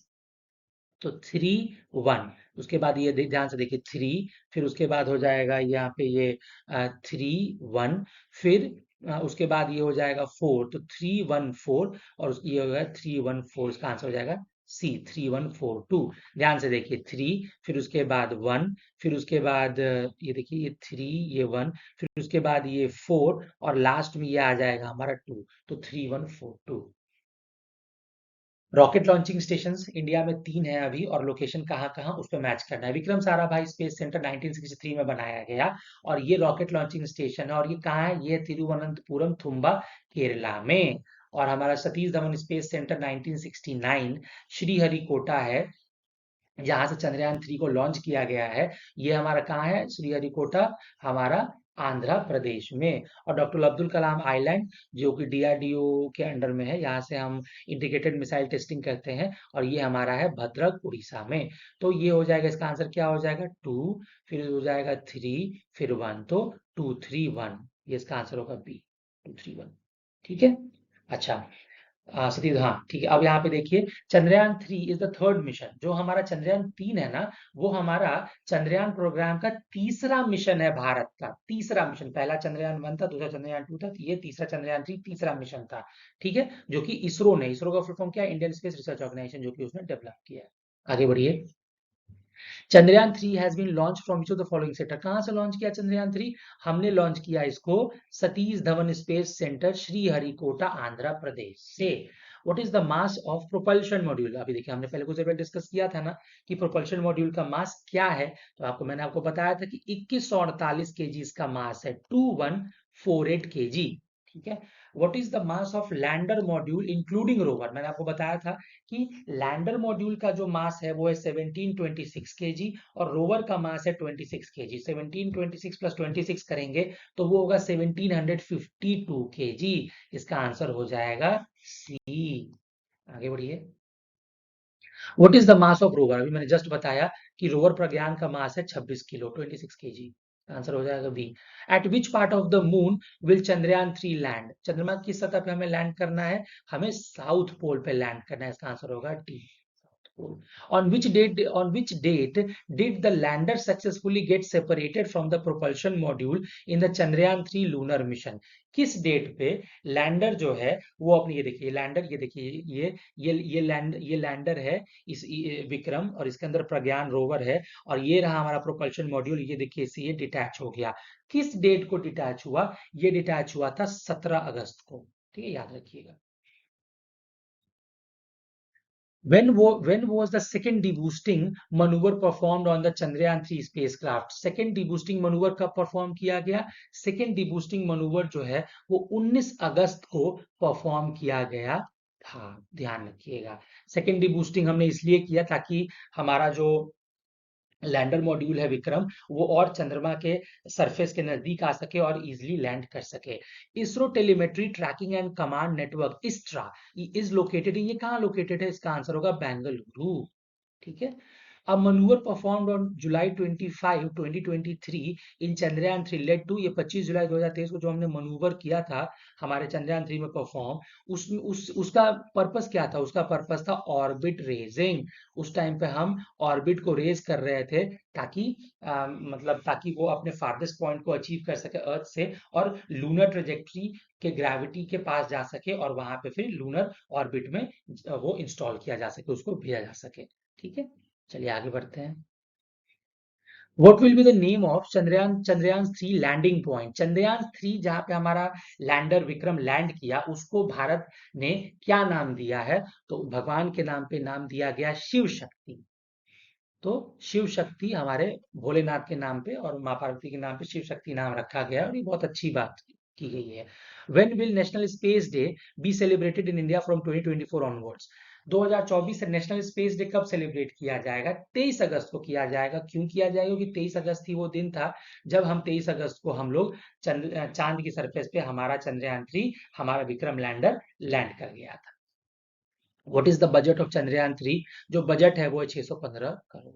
A: तो 3 1, उसके बाद ये ध्यान से देखिए 3, फिर उसके बाद हो जाएगा यहाँ पे ये 3 1, फिर उसके बाद ये हो जाएगा 4, तो 3 1 4, और ये होगा 3 1 4। इसका आंसर हो जाएगा सी, 3 1 4 2। ध्यान से देखिए 3, फिर उसके बाद 1, फिर उसके बाद ये देखिए ये 3 ये 1, फिर उसके बाद ये 4, और लास्ट में ये आ जाएगा हमारा 2, तो 3 1 4 2। रॉकेट लॉन्चिंग स्टेशन इंडिया में 3 है अभी, और लोकेशन कहाँ कहाँ उस पर मैच करना है। विक्रम साराभाई स्पेस सेंटर 1963 में बनाया गया, और ये रॉकेट लॉन्चिंग स्टेशन है, और ये कहाँ है, ये तिरुवनंतपुरम थुम्बा केरला में। और हमारा सतीश धवन स्पेस सेंटर 1969 श्रीहरिकोटा है, जहां से चंद्रयान 3 को लॉन्च किया गया है। ये हमारा कहाँ है, श्रीहरिकोटा, हमारा आंध्र प्रदेश में। और डॉक्टर अब्दुल कलाम आइलैंड, जो कि डीआरडीओ के अंडर में है, यहाँ से हम इंटीग्रेटेड मिसाइल टेस्टिंग करते हैं, और ये हमारा है भद्रक उड़ीसा में। तो ये हो जाएगा, इसका आंसर क्या हो जाएगा, 2, फिर हो जाएगा 3, फिर 1, तो 231, ये इसका आंसर होगा बी, 231। ठीक है। अच्छा, सतीश, हाँ ठीक है। अब यहाँ पे देखिए, Chandrayaan 3 is the third mission. जो हमारा चंद्रयान 3 है ना, वो हमारा चंद्रयान प्रोग्राम का तीसरा मिशन है, भारत का तीसरा मिशन। पहला चंद्रयान 1 था, दूसरा चंद्रयान 2 था, ये तीसरा चंद्रयान 3 तीसरा मिशन था। ठीक है, जो कि इसरो का फुल फॉर्म क्या है, इंडियन स्पेस रिसर्च ऑर्गेनाइजेशन, जो कि उसने डेवलप किया है। आगे बढ़िए। Chandrayaan 3 has been launch from which of the following centre. कहां से लॉन्च किया चंद्रयान 3? हमने लॉन्च किया इसको सतीश धवन स्पेस सेंटर श्रीहरिकोटा आंध्र प्रदेश से। What is the mass of propulsion module? अभी देखिए, हमने पहले कुछ देर पहले डिस्कस किया था ना कि प्रोपल्शन मॉड्यूल का मास क्या है। तो मैंने आपको बताया था कि 2148 केजी इसका मास है, 2148 केजी। ठीक है। What is the mass of lander module including rover? मैंने आपको बताया था कि लैंडर मॉड्यूल का जो मास है वो है 1726 केजी, और रोवर का मास है 26 केजी। 1726 प्लस 26 करेंगे तो वो होगा 1752 केजी। इसका आंसर हो जाएगा सी। आगे बढ़िए। What is the mass of rover? अभी मैंने जस्ट बताया कि रोवर प्रज्ञान का मास है 26 किलो, 26 केजी। आंसर हो जाएगा B. At which part of the moon will Chandrayaan 3 land? चंद्रमा की सतह पे हमें लैंड करना है, हमें साउथ पोल पे लैंड करना है। इसका आंसर होगा D. On which date did the lander successfully get separated from the propulsion module in the Chandrayaan 3 lunar mission? किस डेट पे लैंडर जो है वो अपनी, ये देखिए लैंडर, ये देखिए ये लैंडर है, विक्रम, और इसके अंदर प्रज्ञान रोवर है, और ये रहा हमारा प्रोपल्शन मॉड्यूल। ये देखिए इससे ये डिटैच हो गया। किस डेट को डिटैच हुआ? ये डिटैच हुआ था 17 अगस्त को। ठीक है, याद रखिएगा। When was the second deboosting maneuver performed on the Chandrayaan 3 spacecraft? Second deboosting maneuver कब perform किया गया? Second deboosting maneuver जो है वो 19 अगस्त को perform किया गया था। ध्यान रखिएगा। सेकेंड डीबूस्टिंग हमने इसलिए किया ताकि हमारा जो लैंडर मॉड्यूल है विक्रम, वो और चंद्रमा के सरफेस के नजदीक आ सके और इजिली लैंड कर सके। ISRO telemetry tracking and command network ISTRA is located, ये कहाँ लोकेटेड है? इसका आंसर होगा बेंगलुरु। ठीक है। A maneuver performed on July 25, 2023 in Chandrayaan 3 led to, ये 25 जुलाई 2023 को जो हमने मनूवर किया था हमारे चंद्रयान 3 में परफॉर्म, उसका पर्पस क्या था? उसका पर्पस था ऑर्बिट रेजिंग। उस टाइम पे हम ऑर्बिट को रेज कर रहे थे ताकि मतलब ताकि वो अपने फार्देस्ट पॉइंट को अचीव कर सके अर्थ से, और लूनर ट्रेजेक्ट्री के ग्रेविटी के पास जा सके, और वहां पे फिर लूनर ऑर्बिट में वो इंस्टॉल किया जा सके, उसको भेजा जा सके। ठीक है, चलिए आगे बढ़ते हैं। What will be the name of Chandrayaan 3 landing point? Chandrayaan 3 जहां पे हमारा लैंडर विक्रम लैंड किया, उसको भारत ने क्या नाम दिया है? तो भगवान के नाम पे नाम दिया गया शिव शक्ति। तो शिव शक्ति हमारे भोलेनाथ के नाम पे और माँ पार्वती के नाम पे शिव शक्ति नाम रखा गया है, और ये बहुत अच्छी बात की गई है। When will national space day be celebrated in India from 2024 onwards? 2024 से नेशनल स्पेस डे कब सेलिब्रेट किया जाएगा? 23 अगस्त को किया जाएगा। क्यों किया जाएगा? क्योंकि 23 अगस्त ही वो दिन था जब हम 23 अगस्त को हम लोग चांद की सरफेस पे हमारा चंद्रयान 3, हमारा विक्रम लैंडर लैंड कर गया था। What is the budget of Chandrayaan 3? जो बजट है वो है 615 करोड़।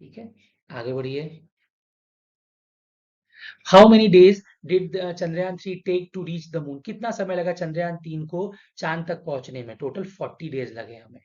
A: ठीक है, आगे बढ़िए। How many days did Chandrayaan 3 take to reach the moon? कितना समय लगा चंद्रयान 3 को चांद तक पहुंचने में? टोटल 40 डेज लगे हमें,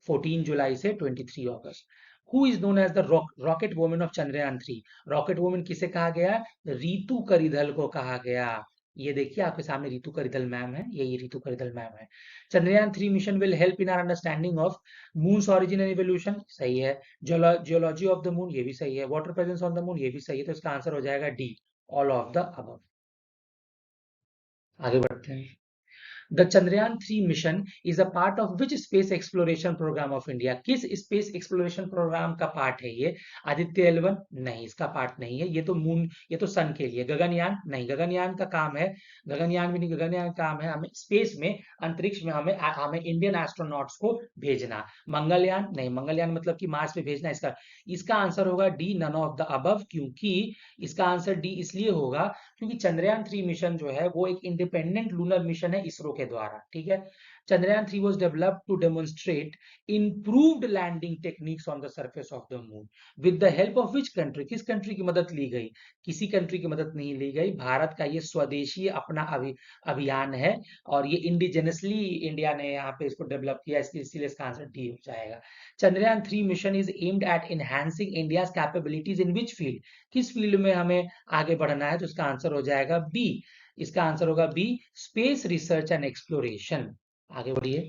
A: 14 जुलाई से 23 अगस्त। Who is known as the rocket woman of Chandrayaan 3? Rocket woman किसे कहा गया? रीतु करिधल को कहा गया। ये देखिए आपके सामने रीतु करिधल मैम है, यही रीतु करिधल मैम है। Chandrayaan 3 mission will help in our understanding of moon's origin and evolution, सही है। जियोलॉजी ऑफ द मून, ये भी सही है। Water presence on the moon, ये भी सही है। तो इसका आंसर हो जाएगा D, all of the above. आगे बढ़ते हैं। The Chandrayaan 3 mission is a part of which space exploration programme of India? किस स्पेस एक्सप्लोरेशन प्रोग्राम का पार्ट है ये? आदित्य L1 नहीं, इसका पार्ट नहीं है। ये तो मून, ये तो सन के लिए। गगनयान नहीं, गगनयान का काम है, गगनयान भी नहीं, गगनयान का काम है हमें स्पेस में, अंतरिक्ष में हमें हमें इंडियन एस्ट्रोनॉट्स को भेजना। मंगलयान नहीं, मंगलयान मतलब कि मार्स पे भेजना। इसका इसका आंसर होगा D, none of the above, क्योंकि इसका आंसर डी इसलिए होगा क्योंकि चंद्रयान 3 मिशन जो है वो एक इंडिपेंडेंट लूनर मिशन है इसरो के द्वारा, ठीक है। Chandrayaan 3 was developed to demonstrate improved landing techniques on the surface of the moon with the help of which country? किस कंट्री की मदद ली गई? किसी कंट्री की मदद नहीं ली गई। भारत का ये स्वदेशी अपना अभियान है और ये इंडिजेनसली इंडिया ने यहाँ पे इसको डेवलप किया, इसीलिए इसका आंसर डी हो जाएगा। Chandrayaan 3 mission is aimed at enhancing India's capabilities in which field? किस फील्ड में हमें आगे बढ़ना है? तो इसका आंसर हो जाएगा बी, इसका आंसर होगा B, space research and exploration. आगे बढ़िए।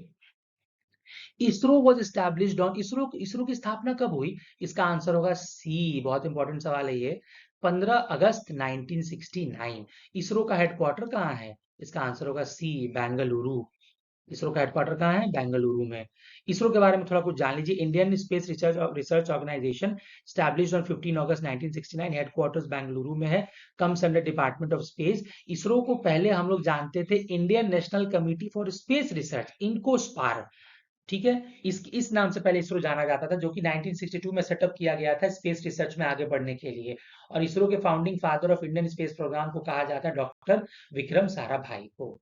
A: ISRO was established on, ISRO की स्थापना कब हुई? इसका आंसर होगा सी, बहुत इंपॉर्टेंट सवाल है ये, 15 अगस्त 1969। इसरो का हेडक्वार्टर कहाँ है? इसका आंसर होगा सी, बेंगलुरु। इसरो का हेडक्वार्टर कहाँ है? बेंगलुरु में। इसरो के बारे में थोड़ा कुछ जान लीजिए। Indian Space Research Organisation established on 15 August 1969, headquarters Bengaluru में है, comes under department of space. ISRO को पहले हम लोग जानते थे Indian National Committee for Space Research, INCOSPAR, ठीक है। इस नाम से पहले इसरो जाना जाता था, जो कि 1962 में सेटअप किया गया था स्पेस रिसर्च में आगे बढ़ने के लिए। और इसरो के founding father of Indian space programme को कहा जाता है डॉक्टर विक्रम साराभाई को।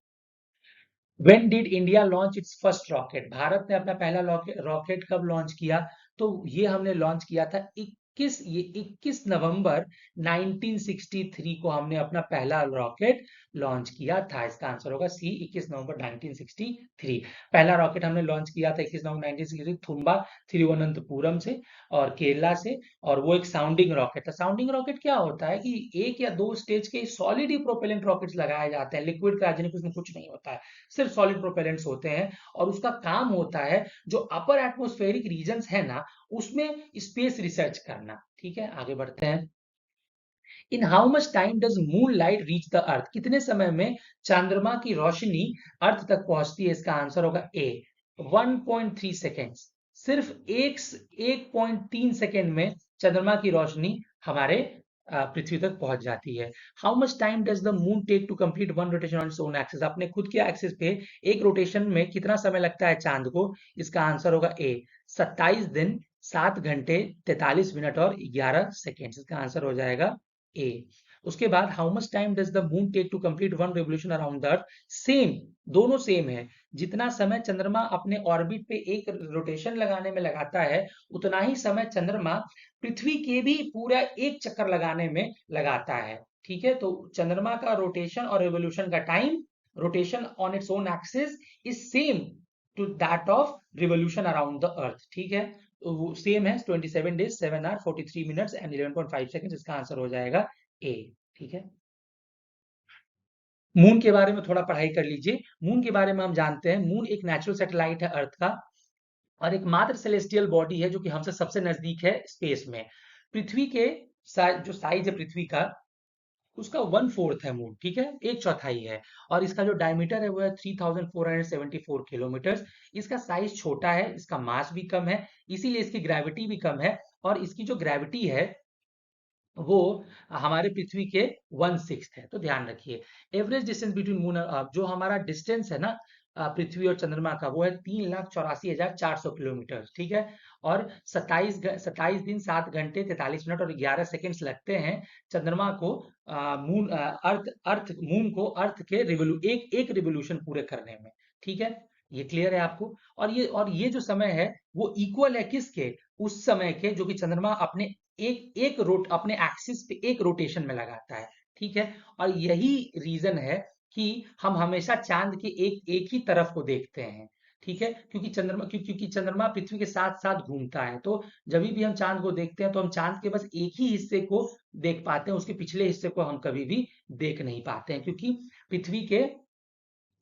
A: When did India launch its first rocket? Bharat ने अपना पहला रॉकेट कब लॉन्च किया? तो ये हमने लॉन्च किया था 21 नवंबर 1963 को हमने अपना पहला रॉकेट लॉन्च किया था। इसका आंसर होगा सी, 21 नवंबर 1963। पहला रॉकेट हमने लॉन्च किया था 21 नवंबर 1963 थुम्बा, तिरुवनंतपुरम से और केरला से, और वो एक साउंडिंग रॉकेट था। साउंडिंग रॉकेट क्या होता है कि एक या दो स्टेज के सॉलिड ही प्रोपेलेंट रॉकेट्स लगाए जाते हैं, लिक्विड क्रायोजेनिक उसमें कुछ नहीं होता है, सिर्फ सॉलिड प्रोपेलेंट्स होते हैं। और उसका काम होता है जो अपर एटमॉस्फेरिक रीजन्स है ना, उसमें स्पेस रिसर्च करना, ठीक है। आगे बढ़ते हैं। In how much time does moon light reach the earth? कितने समय में चंद्रमा की रोशनी अर्थ तक पहुंचती है? इसका आंसर होगा ए, 1.3 सेकेंड्स। सिर्फ 1.3 सेकेंड में चंद्रमा की रोशनी हमारे पृथ्वी तक पहुंच जाती है। How much time does the moon take to complete one rotation on its own axis? अपने खुद के एक्सिस पे एक रोटेशन में कितना समय लगता है चांद को? इसका आंसर होगा ए, 27 दिन 7 घंटे 43 मिनट और 11 सेकेंड। इसका आंसर हो जाएगा ए। उसके बाद how much time does the moon take to complete one revolution around the earth? Same, दोनों सेम है। जितना समय चंद्रमा अपने ऑर्बिट पे एक रोटेशन लगाने में लगाता है, उतना ही समय चंद्रमा पृथ्वी के भी पूरा एक चक्कर लगाने में लगाता है, ठीक है। तो चंद्रमा का रोटेशन और रेवोल्यूशन का time, rotation on its own axis is same to that of revolution around the earth, ठीक है। तो वो सेम है, 27 days 7 hour 43 minutes and 11.5 seconds. इसका आंसर हो जाएगा ए, ठीक है। मून के बारे में थोड़ा पढ़ाई कर लीजिए। मून के बारे में हम जानते हैं, मून एक नेचुरल सैटेलाइट है अर्थ का और एक मात्र सेलेस्टियल बॉडी है जो कि हमसे सबसे नजदीक है स्पेस में। पृथ्वी के जो साइज है पृथ्वी का, उसका 1/4 है मून, ठीक है, एक चौथाई है। और इसका जो डायमीटर है वो है 3474 किलोमीटर। इसका साइज छोटा है, इसका मास भी कम है, इसीलिए इसकी ग्रेविटी भी कम है। और इसकी जो ग्रेविटी है वो हमारे पृथ्वी के 1/6 है, तो ध्यान रखिए। एवरेज डिस्टेंस बिटवीन मून और अर्थ, जो हमारा डिस्टेंस है ना पृथ्वी और चंद्रमा का, वो है 3,84,400 किलोमीटर, ठीक है। और 27 दिन 7 घंटे 43 मिनट और 11 सेकेंड्स लगते हैं चंद्रमा को मून को अर्थ के एक रिवोल्यूशन पूरे करने में, ठीक है। ये क्लियर है आपको? और ये जो समय है वो इक्वल है किसके? उस समय के जो कि चंद्रमा अपने अपने एक्सिस पे एक रोटेशन में लगाता है, ठीक है। और यही रीजन है कि हम हमेशा चांद के एक ही तरफ को देखते हैं, ठीक है। क्योंकि चंद्रमा पृथ्वी के साथ साथ घूमता है, तो जब भी हम चांद को देखते हैं तो हम चांद के बस एक ही हिस्से को देख पाते हैं, उसके पिछले हिस्से को हम कभी भी देख नहीं पाते हैं।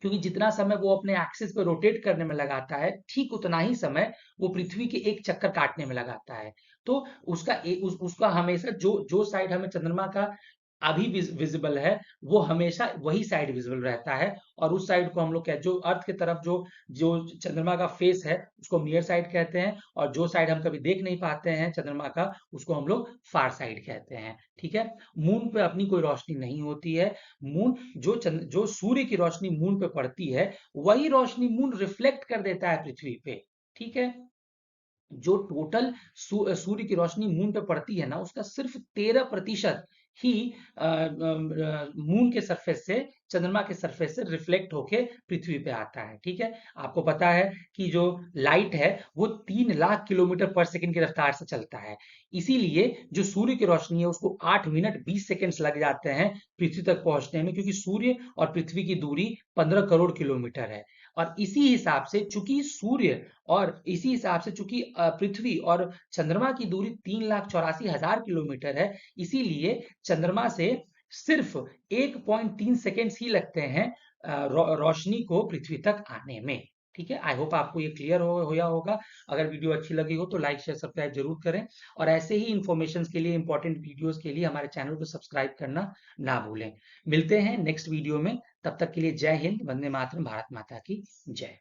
A: क्योंकि जितना समय वो अपने एक्सिस पे रोटेट करने में लगाता है, ठीक उतना ही समय वो पृथ्वी के एक चक्कर काटने में लगाता है। तो उसका हमेशा जो जो साइड हमें चंद्रमा का अभी विजिबल है वो हमेशा वही साइड विजिबल रहता है, और उस साइड को हम लोग जो अर्थ की तरफ जो जो चंद्रमा का फेस है उसको नियर साइड कहते हैं, और जो साइड हम कभी देख नहीं पाते हैं चंद्रमा का उसको हम लोग फार साइड कहते हैं। ठीक है, मून पे अपनी कोई रोशनी नहीं होती है। मून जो सूर्य की रोशनी मून पे पड़ती है वही रोशनी मून रिफ्लेक्ट कर देता है पृथ्वी पे। ठीक है, जो टोटल सूर्य की रोशनी मून पे पड़ती है ना उसका सिर्फ 13% ही मून के सरफेस से, चंद्रमा के सरफेस से रिफ्लेक्ट होके पृथ्वी पे आता है। ठीक है, आपको पता है कि जो लाइट है वो 3 लाख किलोमीटर पर सेकंड की रफ्तार से चलता है, इसीलिए जो सूर्य की रोशनी है उसको 8 मिनट 20 सेकंड्स लग जाते हैं पृथ्वी तक पहुंचने में, क्योंकि सूर्य और पृथ्वी की दूरी 15 करोड़ किलोमीटर है। और इसी हिसाब से चूंकि सूर्य और इसी हिसाब से चूंकि पृथ्वी और चंद्रमा की दूरी 3,84,000 किलोमीटर है, इसीलिए चंद्रमा से सिर्फ 1.3 सेकेंड्स ही लगते हैं रोशनी को पृथ्वी तक आने में। ठीक है, आई होप आपको ये क्लियर होया होगा। अगर वीडियो अच्छी लगी हो तो लाइक शेयर सब्सक्राइब जरूर करें, और ऐसे ही इंफॉर्मेशन के लिए, इंपॉर्टेंट वीडियोस के लिए हमारे चैनल को सब्सक्राइब करना ना भूलें। मिलते हैं नेक्स्ट वीडियो में, तब तक के लिए जय हिंद, वंदे मातरम, भारत माता की जय।